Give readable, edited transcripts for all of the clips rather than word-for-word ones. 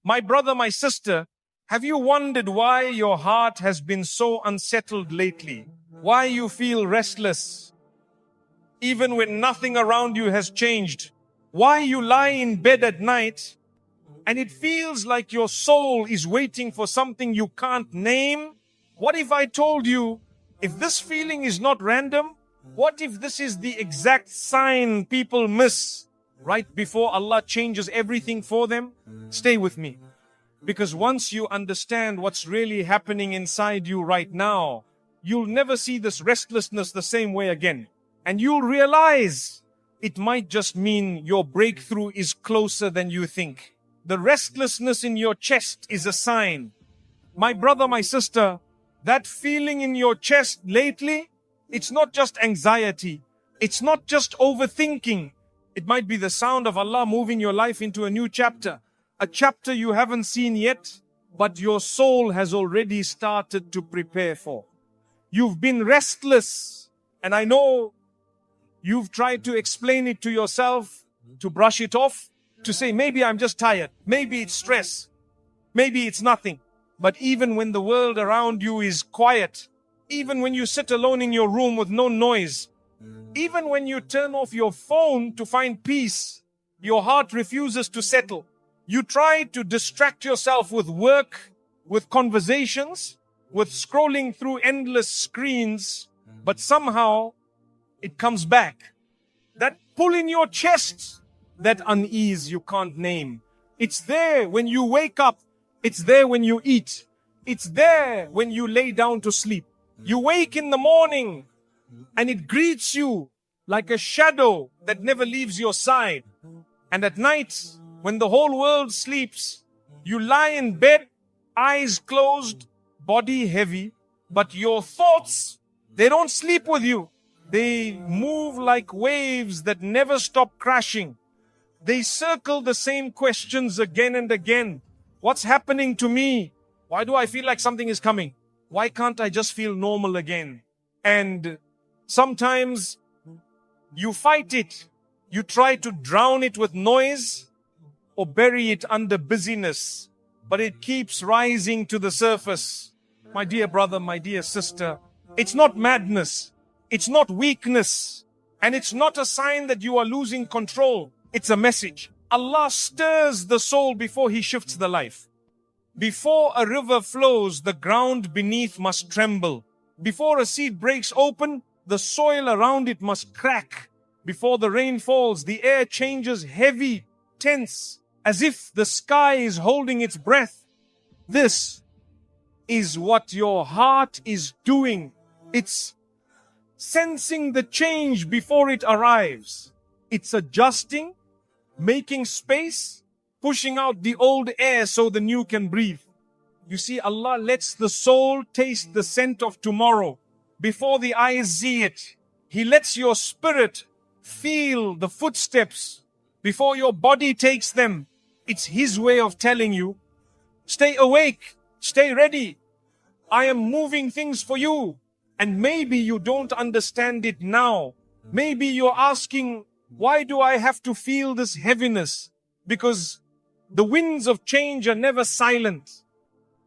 My brother, my sister, have you wondered why your heart has been so unsettled lately? Why you feel restless, even when nothing around you has changed? Why you lie in bed at night and it feels like your soul is waiting for something you can't name? What if I told you, if this feeling is not random, what if this is the exact sign people miss right before Allah changes everything for them? Stay with me. Because once you understand what's really happening inside you right now, you'll never see this restlessness the same way again. And you'll realize it might just mean your breakthrough is closer than you think. The restlessness in your chest is a sign. My brother, my sister, that feeling in your chest lately, it's not just anxiety. It's not just overthinking. It might be the sound of Allah moving your life into a new chapter. A chapter you haven't seen yet, but your soul has already started to prepare for. You've been restless, and I know you've tried to explain it to yourself, to brush it off, to say, maybe I'm just tired, maybe it's stress, maybe it's nothing. But even when the world around you is quiet, even when you sit alone in your room with no noise, even when you turn off your phone to find peace, your heart refuses to settle. You try to distract yourself with work, with conversations, with scrolling through endless screens, but somehow it comes back. That pull in your chest, that unease you can't name. It's there when you wake up. It's there when you eat. It's there when you lay down to sleep. You wake in the morning and it greets you like a shadow that never leaves your side. And at night, when the whole world sleeps, you lie in bed, eyes closed, body heavy, but your thoughts, they don't sleep with you. They move like waves that never stop crashing. They circle the same questions again and again. What's happening to me? Why do I feel like something is coming? Why can't I just feel normal again? And sometimes you fight it. You try to drown it with noise or bury it under busyness, but it keeps rising to the surface. My dear brother, my dear sister, it's not madness. It's not weakness. And it's not a sign that you are losing control. It's a message. Allah stirs the soul before He shifts the life. Before a river flows, the ground beneath must tremble. Before a seed breaks open, the soil around it must crack. Before the rain falls, the air changes heavy, tense, as if the sky is holding its breath. This is what your heart is doing. It's sensing the change before it arrives. It's adjusting, making space, pushing out the old air so the new can breathe. You see, Allah lets the soul taste the scent of tomorrow before the eyes see it. He lets your spirit feel the footsteps before your body takes them. It's His way of telling you, stay awake, stay ready. I am moving things for you. And maybe you don't understand it now. Maybe you're asking, why do I have to feel this heaviness? Because the winds of change are never silent.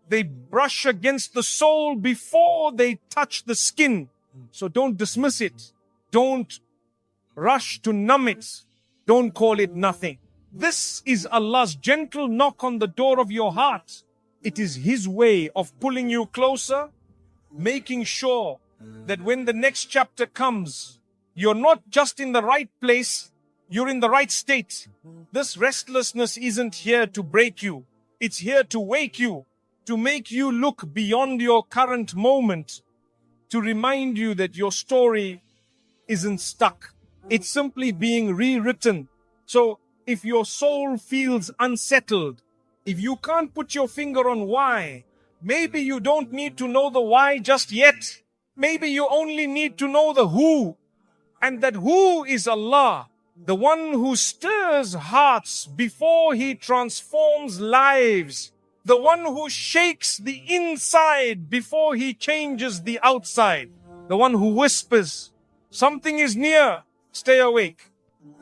They brush against the soul before they touch the skin. So don't dismiss it. Don't rush to numb it. Don't call it nothing. This is Allah's gentle knock on the door of your heart. It is His way of pulling you closer, making sure that when the next chapter comes, you're not just in the right place, you're in the right state. This restlessness isn't here to break you. It's here to wake you, to make you look beyond your current moment, to remind you that your story isn't stuck. It's simply being rewritten. So if your soul feels unsettled, if you can't put your finger on why, maybe you don't need to know the why just yet. Maybe you only need to know the who. And that who is Allah, the one who stirs hearts before He transforms lives, the one who shakes the inside before He changes the outside, the one who whispers, something is near, stay awake.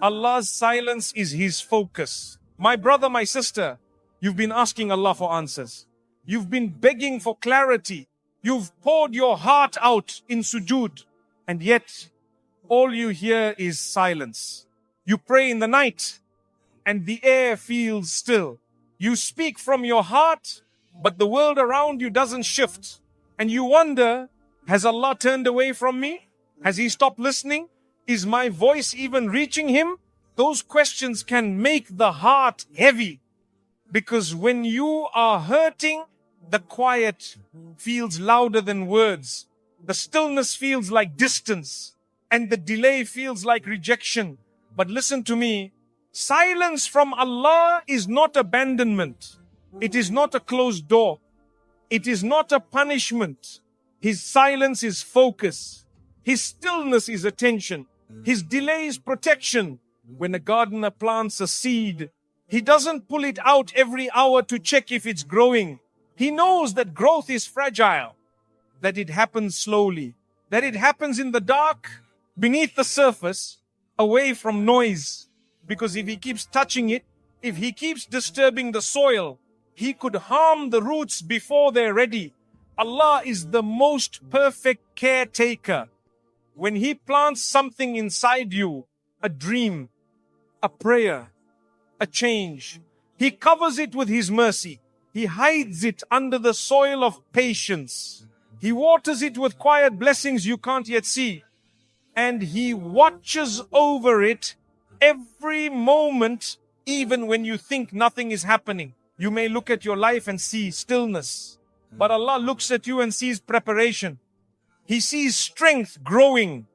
Allah's silence is His focus. My brother, my sister, You've been asking Allah for answers. You've been begging for clarity. You've poured your heart out in sujood. And yet, all you hear is silence. You pray in the night and the air feels still. You speak from your heart, but the world around you doesn't shift. And you wonder, has Allah turned away from me? Has He stopped listening? Is my voice even reaching Him? Those questions can make the heart heavy. Because when you are hurting, the quiet feels louder than words. The stillness feels like distance. And the delay feels like rejection. But listen to me. Silence from Allah is not abandonment. It is not a closed door. It is not a punishment. His silence is focus. His stillness is attention. His delay is protection. When a gardener plants a seed, he doesn't pull it out every hour to check if it's growing. He knows that growth is fragile, that it happens slowly, that it happens in the dark, beneath the surface, away from noise. Because if he keeps touching it, if he keeps disturbing the soil, he could harm the roots before they're ready. Allah is the most perfect caretaker. When He plants something inside you, a dream, a prayer, a change, He covers it with His mercy. He hides it under the soil of patience. He waters it with quiet blessings you can't yet see. And He watches over it every moment, even when you think nothing is happening. You may look at your life and see stillness, but Allah looks at you and sees preparation. He sees strength growing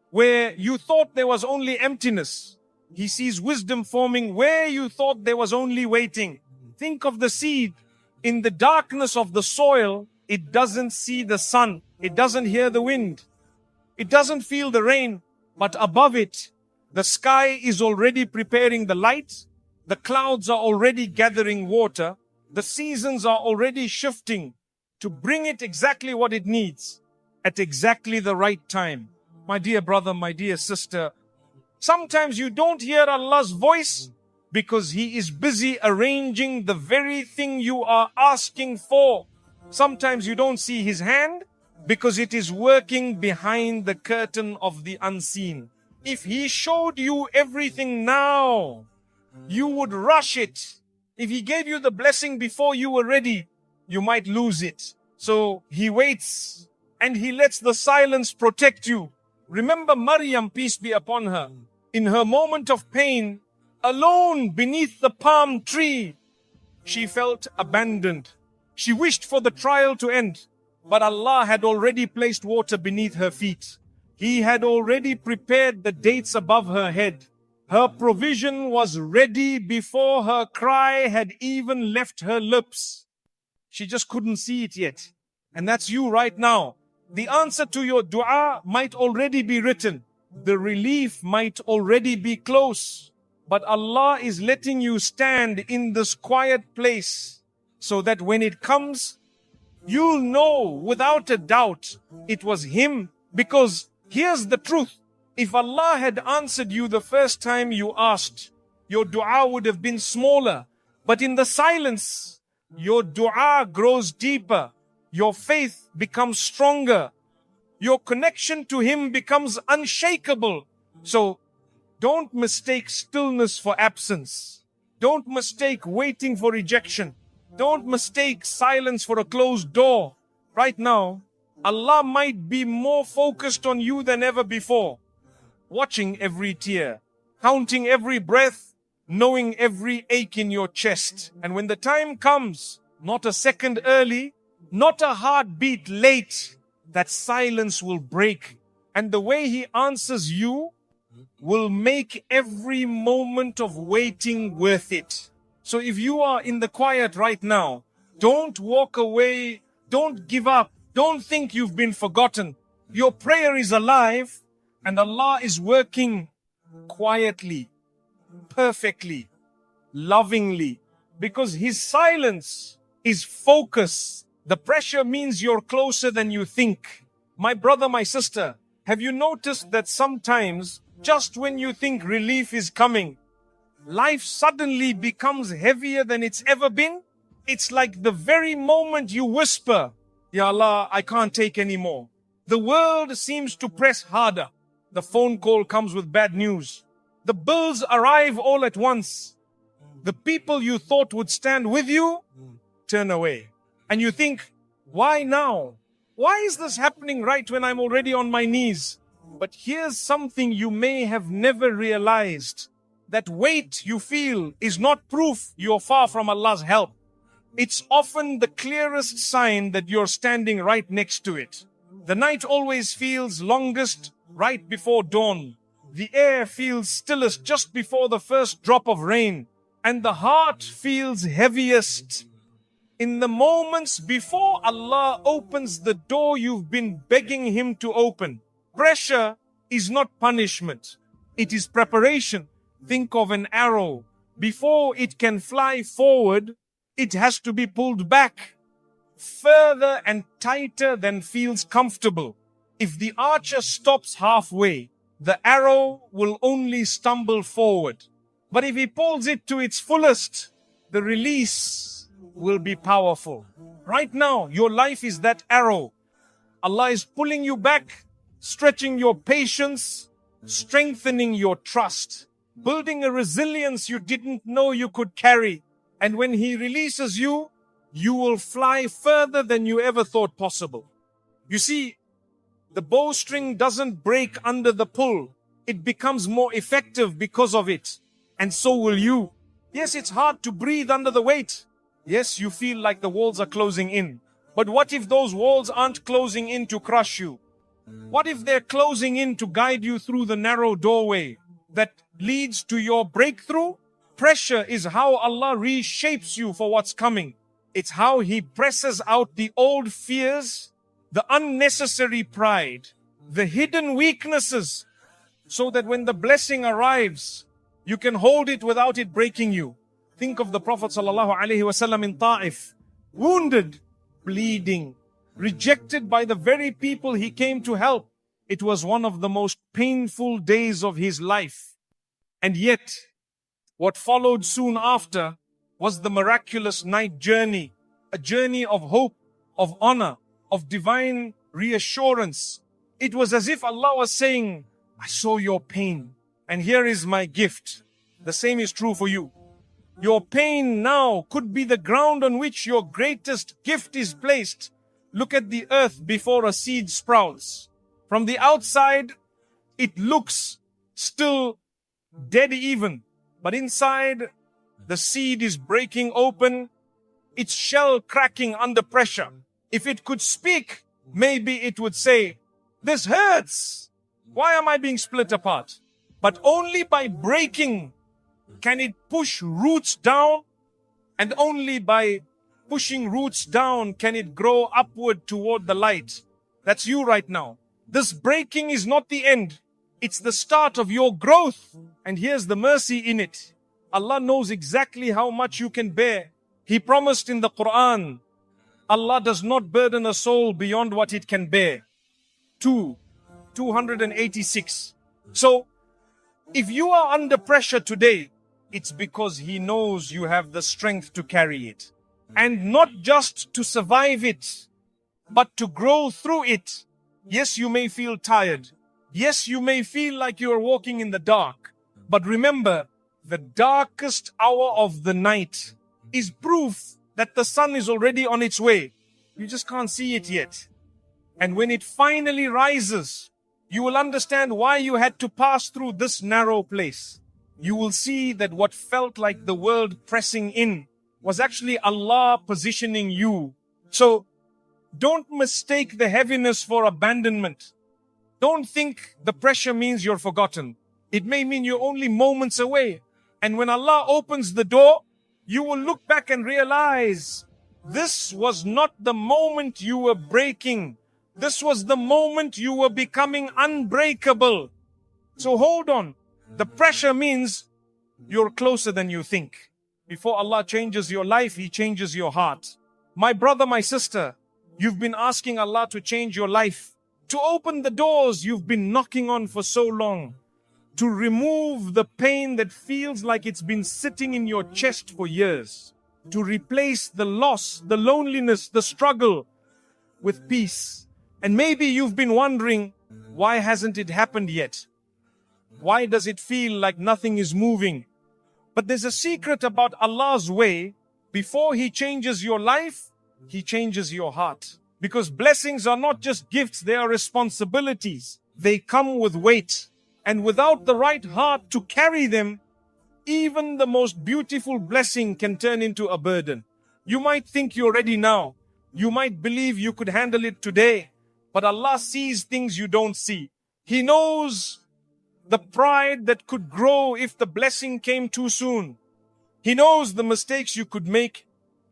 where you thought there was only emptiness. He sees wisdom forming where you thought there was only waiting. Think of the seed. In the darkness of the soil, it doesn't see the sun. It doesn't hear the wind. It doesn't feel the rain. But above it, the sky is already preparing the light. The clouds are already gathering water. The seasons are already shifting to bring it exactly what it needs at exactly the right time. My dear brother, my dear sister, sometimes you don't hear Allah's voice because He is busy arranging the very thing you are asking for. Sometimes you don't see His hand because it is working behind the curtain of the unseen. If He showed you everything now, you would rush it. If He gave you the blessing before you were ready, you might lose it. So He waits and He lets the silence protect you. Remember Maryam, peace be upon her, in her moment of pain, alone beneath the palm tree, she felt abandoned. She wished for the trial to end, but Allah had already placed water beneath her feet. He had already prepared the dates above her head. Her provision was ready before her cry had even left her lips. She just couldn't see it yet. And that's you right now. The answer to your dua might already be written. The relief might already be close. But Allah is letting you stand in this quiet place so that when it comes, you'll know without a doubt it was Him. Because here's the truth. If Allah had answered you the first time you asked, your dua would have been smaller. But in the silence, your dua grows deeper. Your faith becomes stronger. Your connection to Him becomes unshakable. So don't mistake stillness for absence. Don't mistake waiting for rejection. Don't mistake silence for a closed door. Right now, Allah might be more focused on you than ever before, watching every tear, counting every breath, knowing every ache in your chest. And when the time comes, not a second early, not a heartbeat late, that silence will break. And the way He answers you will make every moment of waiting worth it. So if you are in the quiet right now, don't walk away, don't give up, don't think you've been forgotten. Your prayer is alive and Allah is working quietly, perfectly, lovingly, because His silence is focus. The pressure means you're closer than you think. My brother, my sister, have you noticed that sometimes just when you think relief is coming, life suddenly becomes heavier than it's ever been. It's like the very moment you whisper, Ya Allah, I can't take any more. The world seems to press harder. The phone call comes with bad news. The bills arrive all at once. The people you thought would stand with you turn away. And you think, why now? Why is this happening right when I'm already on my knees? But here's something you may have never realized. That weight you feel is not proof you're far from Allah's help. It's often the clearest sign that you're standing right next to it. The night always feels longest right before dawn. The air feels stillest just before the first drop of rain. And the heart feels heaviest in the moments before Allah opens the door you've been begging Him to open. Pressure is not punishment. It is preparation. Think of an arrow. Before it can fly forward, it has to be pulled back further and tighter than feels comfortable. If the archer stops halfway, the arrow will only stumble forward. But if he pulls it to its fullest, the release will be powerful. Right now, your life is that arrow. Allah is pulling you back, stretching your patience, strengthening your trust, building a resilience you didn't know you could carry. And when He releases you, you will fly further than you ever thought possible. You see, the bowstring doesn't break under the pull. It becomes more effective because of it. And so will you. Yes, it's hard to breathe under the weight. Yes, you feel like the walls are closing in. But what if those walls aren't closing in to crush you? What if they're closing in to guide you through the narrow doorway that leads to your breakthrough? Pressure is how Allah reshapes you for what's coming. It's how He presses out the old fears, the unnecessary pride, the hidden weaknesses, so that when the blessing arrives, you can hold it without it breaking you. Think of the Prophet ﷺ in Ta'if, wounded, bleeding, rejected by the very people he came to help. It was one of the most painful days of his life. And yet, what followed soon after was the miraculous night journey, a journey of hope, of honor, of divine reassurance. It was as if Allah was saying, I saw your pain, and here is my gift. The same is true for you. Your pain now could be the ground on which your greatest gift is placed. Look at the earth before a seed sprouts. From the outside, it looks still dead even. But inside, the seed is breaking open, its shell cracking under pressure. If it could speak, maybe it would say, this hurts. Why am I being split apart? But only by breaking can it push roots down, and only by pushing roots down can it grow upward toward the light. That's you right now. This breaking is not the end. It's the start of your growth. And here's the mercy in it. Allah knows exactly how much you can bear. He promised in the Quran, Allah does not burden a soul beyond what it can bear. 286. So, if you are under pressure today, it's because He knows you have the strength to carry it. And not just to survive it, but to grow through it. Yes, you may feel tired. Yes, you may feel like you are walking in the dark. But remember, the darkest hour of the night is proof that the sun is already on its way. You just can't see it yet. And when it finally rises, you will understand why you had to pass through this narrow place. You will see that what felt like the world pressing in was actually Allah positioning you. So, don't mistake the heaviness for abandonment. Don't think the pressure means you're forgotten. It may mean you're only moments away. And when Allah opens the door, you will look back and realize this was not the moment you were breaking. This was the moment you were becoming unbreakable. So hold on. The pressure means you're closer than you think. Before Allah changes your life, He changes your heart. My brother, my sister, you've been asking Allah to change your life, to open the doors you've been knocking on for so long, to remove the pain that feels like it's been sitting in your chest for years, to replace the loss, the loneliness, the struggle with peace. And maybe you've been wondering, why hasn't it happened yet? Why does it feel like nothing is moving? But there's a secret about Allah's way. Before He changes your life, He changes your heart. Because blessings are not just gifts, they are responsibilities. They come with weight. And without the right heart to carry them, even the most beautiful blessing can turn into a burden. You might think you're ready now. You might believe you could handle it today. But Allah sees things you don't see. He knows the pride that could grow if the blessing came too soon. He knows the mistakes you could make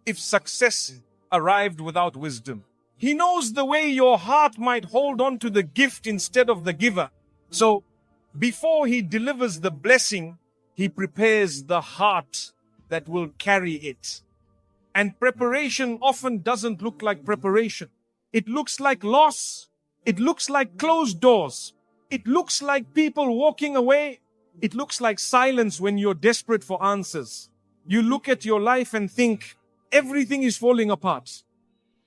if success arrived without wisdom. He knows the way your heart might hold on to the gift instead of the giver. So, before He delivers the blessing, He prepares the heart that will carry it. And preparation often doesn't look like preparation. It looks like loss. It looks like closed doors. It looks like people walking away. It looks like silence when you're desperate for answers. You look at your life and think, everything is falling apart.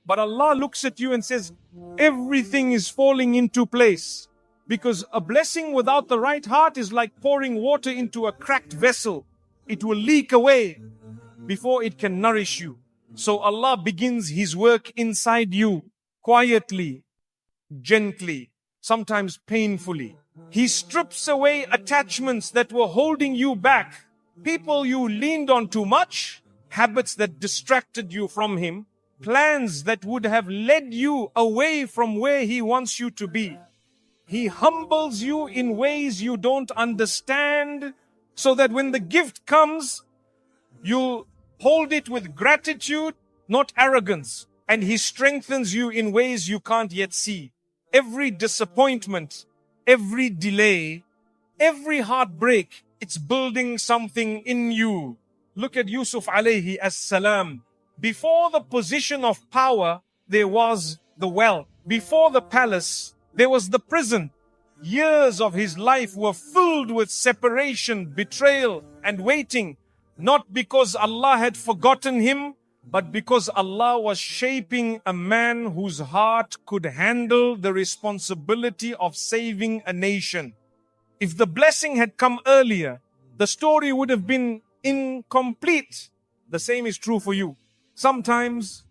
But Allah looks at you and says, everything is falling into place. Because a blessing without the right heart is like pouring water into a cracked vessel. It will leak away before it can nourish you. So Allah begins His work inside you, quietly, gently, sometimes painfully. He strips away attachments that were holding you back. People you leaned on too much, habits that distracted you from Him, plans that would have led you away from where He wants you to be. He humbles you in ways you don't understand, so that when the gift comes, you'll hold it with gratitude, not arrogance. And He strengthens you in ways you can't yet see. Every disappointment, every delay, every heartbreak, it's building something in you. Look at Yusuf alayhi as-salam. Before the position of power, there was the well. Before the palace, there was the prison. Years of his life were filled with separation, betrayal, and waiting. Not because Allah had forgotten him, but because Allah was shaping a man whose heart could handle the responsibility of saving a nation. If the blessing had come earlier, the story would have been incomplete. The same is true for you. Sometimes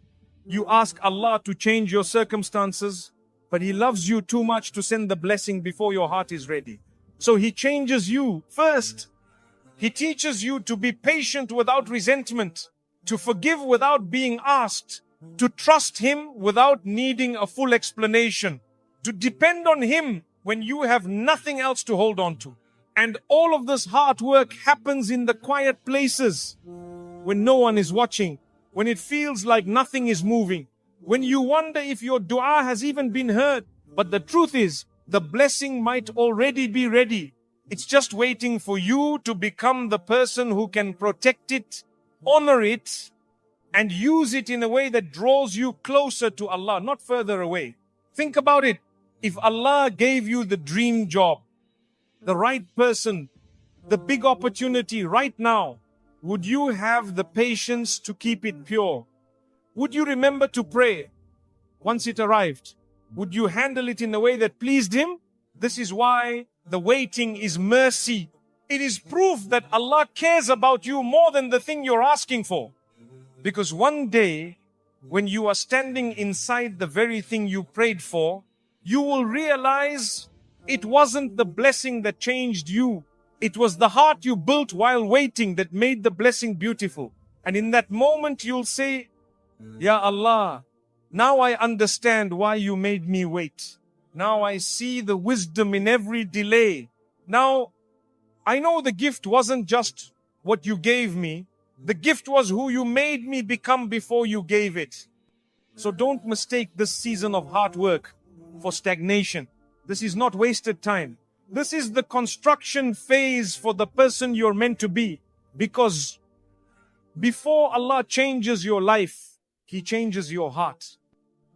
you ask Allah to change your circumstances, but He loves you too much to send the blessing before your heart is ready. So He changes you first. He teaches you to be patient without resentment, to forgive without being asked, to trust Him without needing a full explanation, to depend on Him when you have nothing else to hold on to. And all of this hard work happens in the quiet places, when no one is watching, when it feels like nothing is moving, when you wonder if your dua has even been heard. But the truth is, the blessing might already be ready. It's just waiting for you to become the person who can protect it, honor it, and use it in a way that draws you closer to Allah, not further away. Think about it. If Allah gave you the dream job, the right person, the big opportunity right now, would you have the patience to keep it pure? Would you remember to pray once it arrived? Would you handle it in a way that pleased Him? This is why the waiting is mercy. It is proof that Allah cares about you more than the thing you're asking for. Because one day, when you are standing inside the very thing you prayed for, you will realize it wasn't the blessing that changed you. It was the heart you built while waiting that made the blessing beautiful. And in that moment, you'll say, Ya Allah, now I understand why you made me wait. Now I see the wisdom in every delay. Now, I know the gift wasn't just what you gave me. The gift was who you made me become before you gave it. So don't mistake this season of hard work for stagnation. This is not wasted time. This is the construction phase for the person you're meant to be. Because before Allah changes your life, He changes your heart.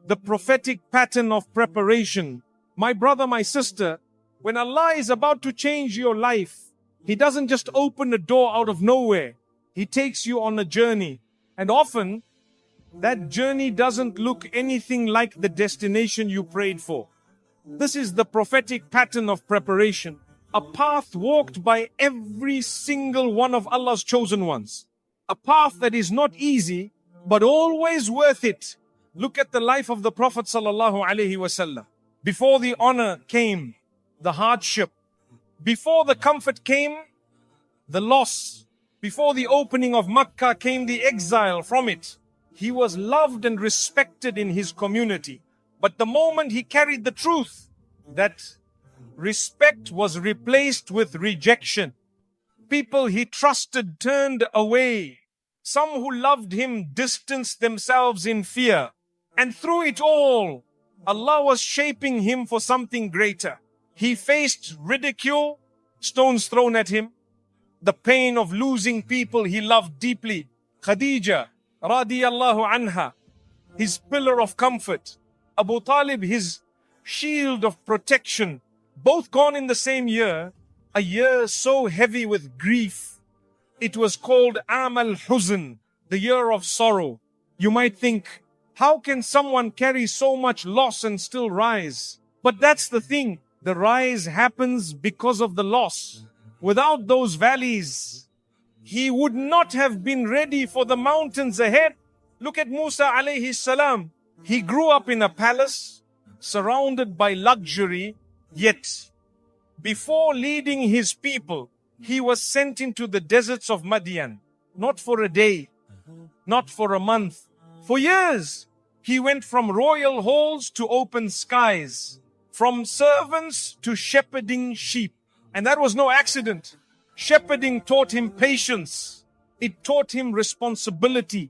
The prophetic pattern of preparation. My brother, my sister, When Allah is about to change your life, He doesn't just open a door out of nowhere. He takes you on a journey. And often, that journey doesn't look anything like the destination you prayed for. This is the prophetic pattern of preparation. A path walked by every single one of Allah's chosen ones. A path that is not easy, but always worth it. Look at the life of the Prophet sallallahu alaihi wasallam. Before the honor came, the hardship. Before the comfort came, the loss. Before the opening of Makkah came the exile from it. He was loved and respected in his community. But the moment he carried the truth, that respect was replaced with rejection. People he trusted turned away. Some who loved him distanced themselves in fear. And through it all, Allah was shaping him for something greater. He faced ridicule, stones thrown at him, the pain of losing people he loved deeply. Khadija, radiyallahu anha, his pillar of comfort. Abu Talib, his shield of protection. Both gone in the same year, a year so heavy with grief. It was called Am al-Huzn, the year of sorrow. You might think, how can someone carry so much loss and still rise? But that's the thing. The rise happens because of the loss. Without those valleys, he would not have been ready for the mountains ahead. Look at Musa alayhi salam. He grew up in a palace, surrounded by luxury, yet before leading his people, he was sent into the deserts of Madian. Not for a day, not for a month, for years. He went from royal halls to open skies, from servants to shepherding sheep. And that was no accident. Shepherding taught him patience. It taught him responsibility.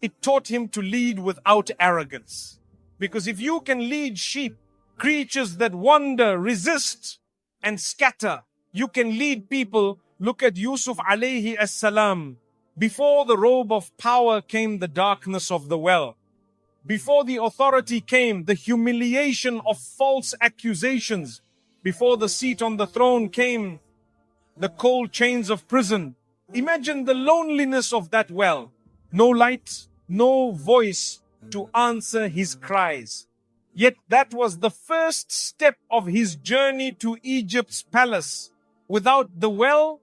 It taught him to lead without arrogance. Because if you can lead sheep, creatures that wander, resist, and scatter, you can lead people. Look at Yusuf alayhi as-salam. Before the robe of power came the darkness of the well. Before the authority came the humiliation of false accusations. Before the seat on the throne came the cold chains of prison. Imagine the loneliness of that well. No light, no voice to answer his cries. Yet that was the first step of his journey to Egypt's palace. Without the well,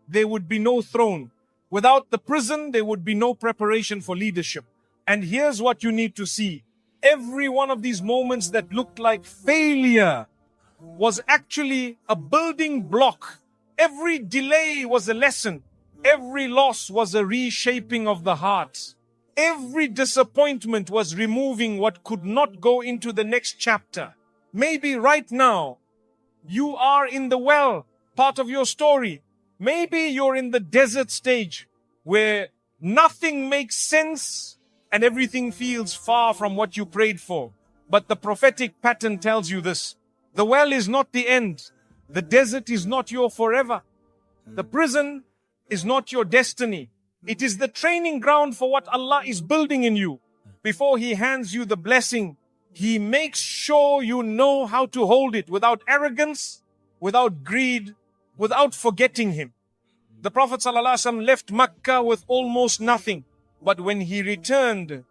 there would be no throne. Without the prison, there would be no preparation for leadership. And here's what you need to see. Every one of these moments that looked like failure was actually a building block. Every delay was a lesson. Every loss was a reshaping of the heart. Every disappointment was removing what could not go into the next chapter. Maybe right now, you are in the well, part of your story. Maybe you're in the desert stage where nothing makes sense and everything feels far from what you prayed for. But the prophetic pattern tells you this. The well is not the end. The desert is not your forever. The prison is not your destiny. It is the training ground for what Allah is building in you. Before He hands you the blessing, He makes sure you know how to hold it without arrogance, without greed, without forgetting Him. The Prophet ﷺ left Makkah with almost nothing. But when he returned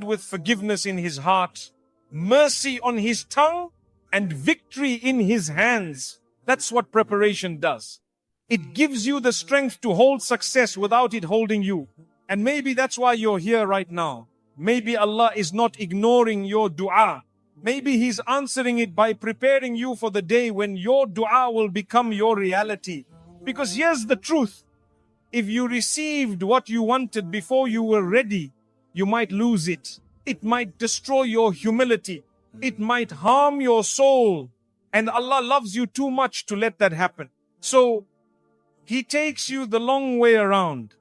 with forgiveness in his heart, mercy on his tongue, and victory in his hands. That's what preparation does. It gives you the strength to hold success without it holding you. And maybe that's why you're here right now. Maybe Allah is not ignoring your dua. Maybe He's answering it by preparing you for the day when your dua will become your reality. Because here's the truth. If you received what you wanted before you were ready, you might lose it. It might destroy your humility. It might harm your soul. And Allah loves you too much to let that happen. So, He takes you the long way around.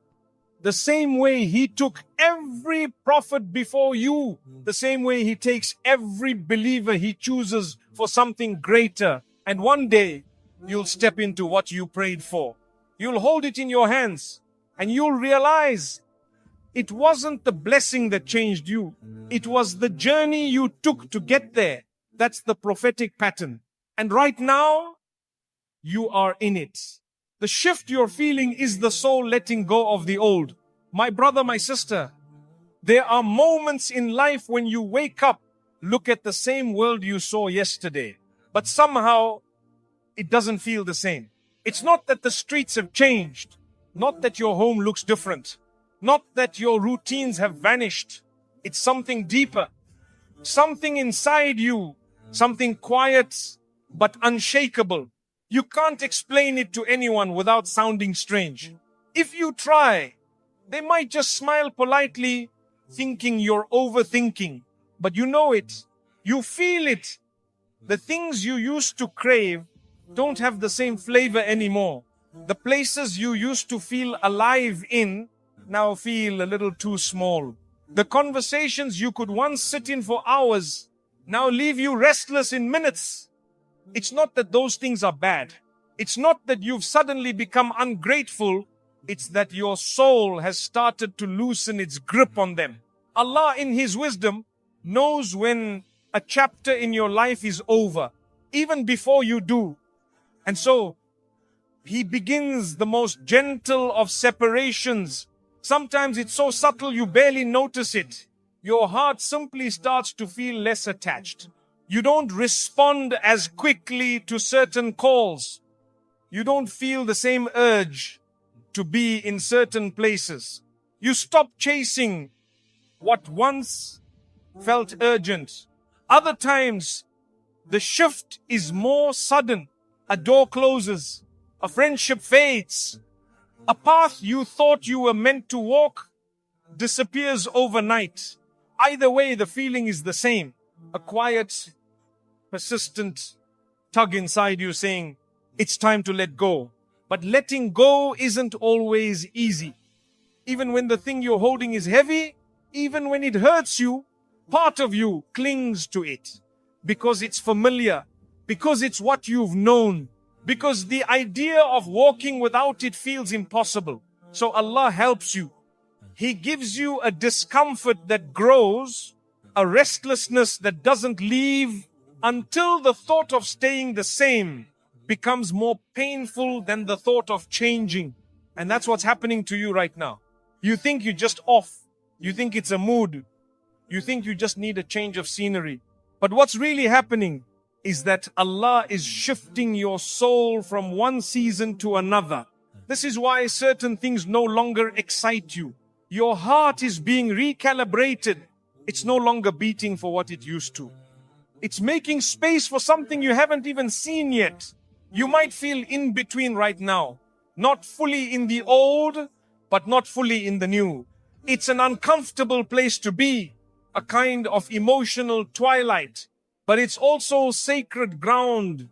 The same way He took every prophet before you. The same way He takes every believer He chooses for something greater. And one day, you'll step into what you prayed for. You'll hold it in your hands and you'll realize it wasn't the blessing that changed you. It was the journey you took to get there. That's the prophetic pattern. And right now, you are in it. The shift you're feeling is the soul letting go of the old. My brother, my sister, there are moments in life when you wake up, look at the same world you saw yesterday, but somehow it doesn't feel the same. It's not that the streets have changed, not that your home looks different, not that your routines have vanished. It's something deeper, something inside you, something quiet but unshakable. You can't explain it to anyone without sounding strange. If you try, they might just smile politely, thinking you're overthinking. But you know it. You feel it. The things you used to crave don't have the same flavor anymore. The places you used to feel alive in now feel a little too small. The conversations you could once sit in for hours now leave you restless in minutes. It's not that those things are bad. It's not that you've suddenly become ungrateful. It's that your soul has started to loosen its grip on them. Allah in His wisdom knows when a chapter in your life is over, even before you do. And so He begins the most gentle of separations. Sometimes it's so subtle you barely notice it. Your heart simply starts to feel less attached. You don't respond as quickly to certain calls. You don't feel the same urge to be in certain places. You stop chasing what once felt urgent. Other times, the shift is more sudden. A door closes. A friendship fades. A path you thought you were meant to walk disappears overnight. Either way, the feeling is the same. A quiet, persistent tug inside you saying, it's time to let go. But letting go isn't always easy. Even when the thing you're holding is heavy, even when it hurts you, part of you clings to it. Because it's familiar. Because it's what you've known. Because the idea of walking without it feels impossible. So Allah helps you. He gives you a discomfort that grows, a restlessness that doesn't leave until the thought of staying the same becomes more painful than the thought of changing. And that's what's happening to you right now. You think you're just off. You think it's a mood. You think you just need a change of scenery. But what's really happening is that Allah is shifting your soul from one season to another. This is why certain things no longer excite you. Your heart is being recalibrated. It's no longer beating for what it used to. It's making space for something you haven't even seen yet. You might feel in between right now. Not fully in the old, but not fully in the new. It's an uncomfortable place to be. A kind of emotional twilight. But it's also sacred ground.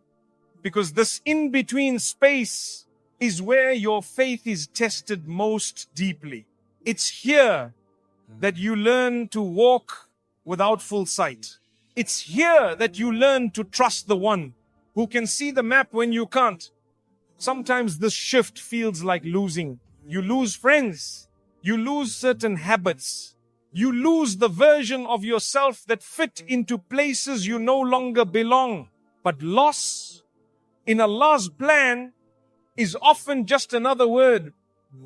Because this in-between space is where your faith is tested most deeply. It's here that you learn to walk without full sight. It's here that you learn to trust the one who can see the map when you can't. Sometimes this shift feels like losing. You lose friends. You lose certain habits. You lose the version of yourself that fit into places you no longer belong. But loss in Allah's plan is often just another word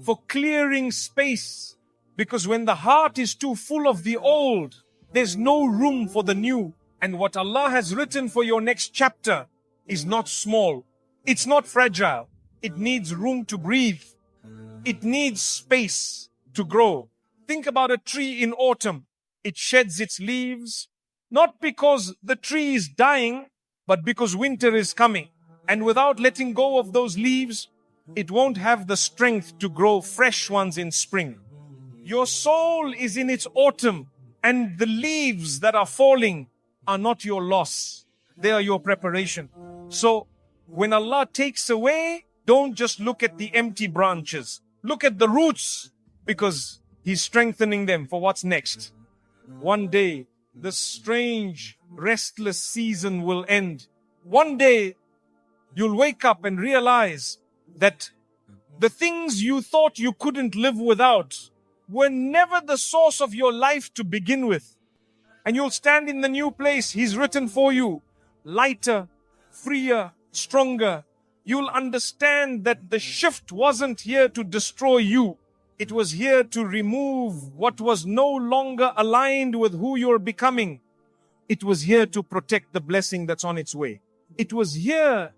for clearing space. Because when the heart is too full of the old, there's no room for the new. And what Allah has written for your next chapter is not small. It's not fragile. It needs room to breathe. It needs space to grow. Think about a tree in autumn. It sheds its leaves, not because the tree is dying, but because winter is coming. And without letting go of those leaves, it won't have the strength to grow fresh ones in spring. Your soul is in its autumn, and the leaves that are falling are not your loss. They are your preparation. So when Allah takes away, don't just look at the empty branches. Look at the roots, because He's strengthening them for what's next. One day, this strange, restless season will end. One day, you'll wake up and realize that the things you thought you couldn't live without were never the source of your life to begin with. And you'll stand in the new place He's written for you, lighter, freer, stronger. You'll understand that the shift wasn't here to destroy you. It was here to remove what was no longer aligned with who you're becoming. It was here to protect the blessing that's on its way. It was here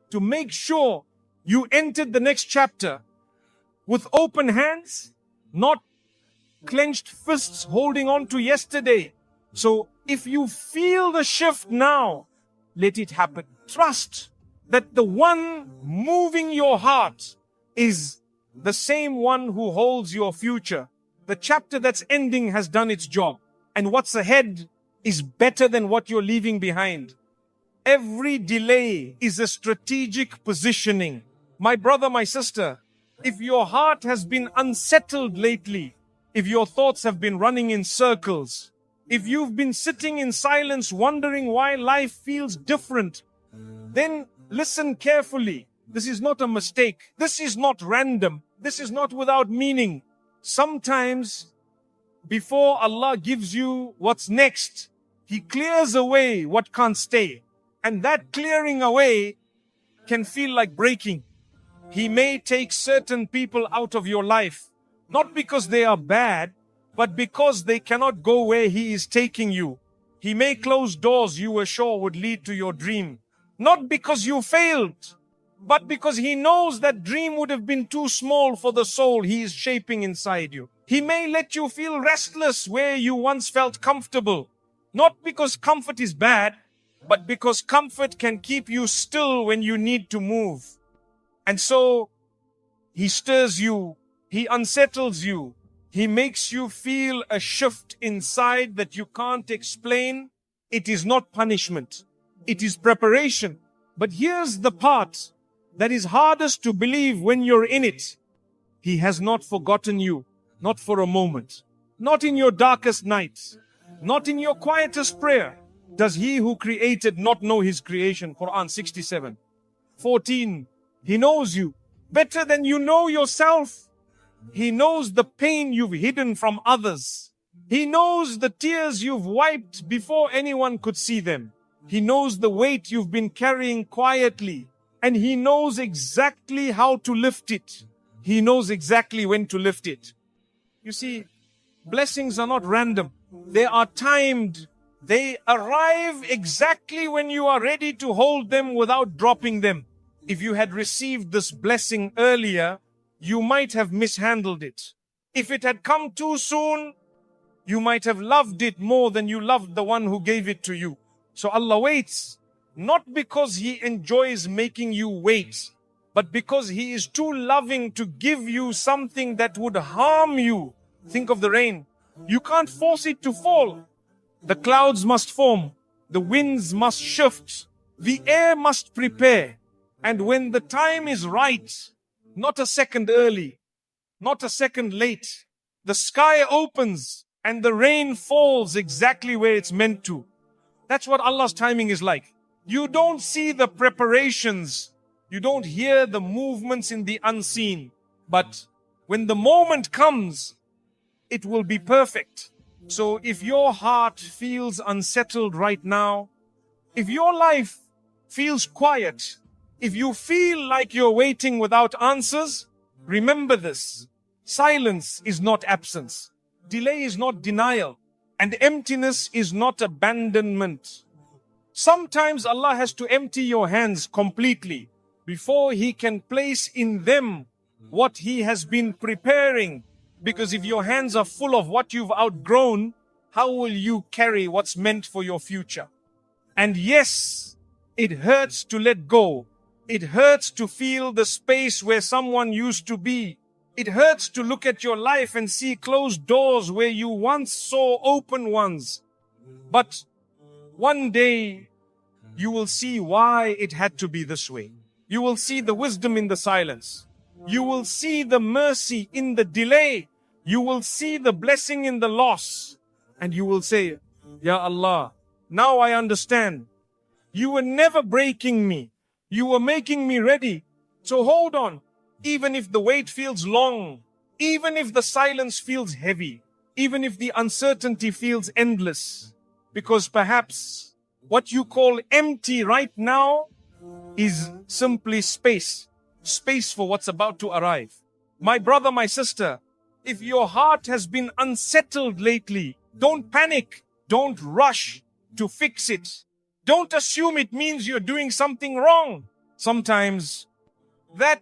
to make sure you entered the next chapter with open hands, not clenched fists holding on to yesterday. So if you feel the shift now, let it happen. Trust that the one moving your heart is the same one who holds your future. The chapter that's ending has done its job, and what's ahead is better than what you're leaving behind. Every delay is a strategic positioning. My brother, my sister, if your heart has been unsettled lately, if your thoughts have been running in circles, if you've been sitting in silence wondering why life feels different, then listen carefully. This is not a mistake. This is not random. This is not without meaning. Sometimes, before Allah gives you what's next, He clears away what can't stay. And that clearing away can feel like breaking. He may take certain people out of your life, not because they are bad, but because they cannot go where He is taking you. He may close doors you were sure would lead to your dream, not because you failed, but because He knows that dream would have been too small for the soul He is shaping inside you. He may let you feel restless where you once felt comfortable, not because comfort is bad, but because comfort can keep you still when you need to move. And so He stirs you, He unsettles you, He makes you feel a shift inside that you can't explain. It is not punishment, it is preparation. But here's the part that is hardest to believe when you're in it. He has not forgotten you, not for a moment, not in your darkest nights, not in your quietest prayer. Does He who created not know His creation? Quran 67:14. He knows you better than you know yourself. He knows the pain you've hidden from others. He knows the tears you've wiped before anyone could see them. He knows the weight you've been carrying quietly. And He knows exactly how to lift it. He knows exactly when to lift it. You see, blessings are not random. They are timed. They arrive exactly when you are ready to hold them without dropping them. If you had received this blessing earlier, you might have mishandled it. If it had come too soon, you might have loved it more than you loved the one who gave it to you. So Allah waits, not because He enjoys making you wait, but because He is too loving to give you something that would harm you. Think of the rain. You can't force it to fall. The clouds must form. The winds must shift. The air must prepare. And when the time is right, not a second early, not a second late, the sky opens and the rain falls exactly where it's meant to. That's what Allah's timing is like. You don't see the preparations. You don't hear the movements in the unseen. But when the moment comes, it will be perfect. So if your heart feels unsettled right now, if your life feels quiet, if you feel like you're waiting without answers, remember this. Silence is not absence. Delay is not denial. And emptiness is not abandonment. Sometimes Allah has to empty your hands completely before He can place in them what He has been preparing. Because if your hands are full of what you've outgrown, how will you carry what's meant for your future? And yes, it hurts to let go. It hurts to feel the space where someone used to be. It hurts to look at your life and see closed doors where you once saw open ones. But one day, you will see why it had to be this way. You will see the wisdom in the silence. You will see the mercy in the delay. You will see the blessing in the loss. And you will say, Ya Allah, now I understand. You were never breaking me. You were making me ready. So hold on. Even if the wait feels long, even if the silence feels heavy, even if the uncertainty feels endless, because perhaps What you call empty right now is simply space. Space for what's about to arrive. My brother, my sister, if your heart has been unsettled lately, don't panic. Don't rush to fix it. Don't assume it means you're doing something wrong. Sometimes that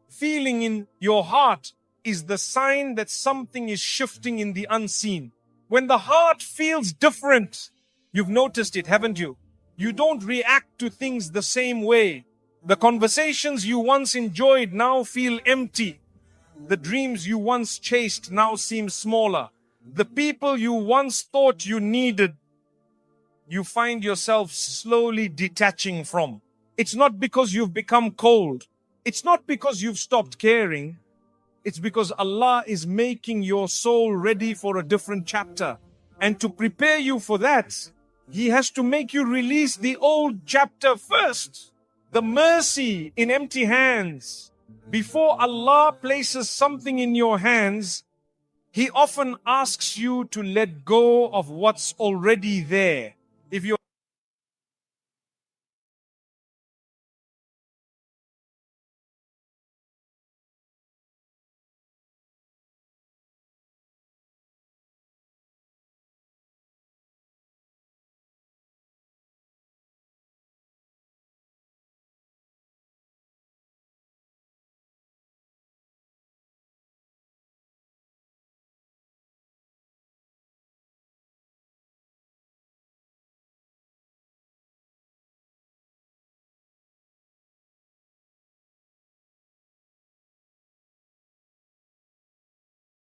feeling in your heart is the sign that something is shifting in the unseen. When the heart feels different, you've noticed it, haven't you? You don't react to things the same way. The conversations you once enjoyed now feel empty. The dreams you once chased now seem smaller. The people you once thought you needed, you find yourself slowly detaching from. It's not because you've become cold. It's not because you've stopped caring. It's because Allah is making your soul ready for a different chapter. And to prepare you for that, He has to make you release the old chapter first. The mercy in empty hands. Before Allah places something in your hands, He often asks you to let go of what's already there. If you're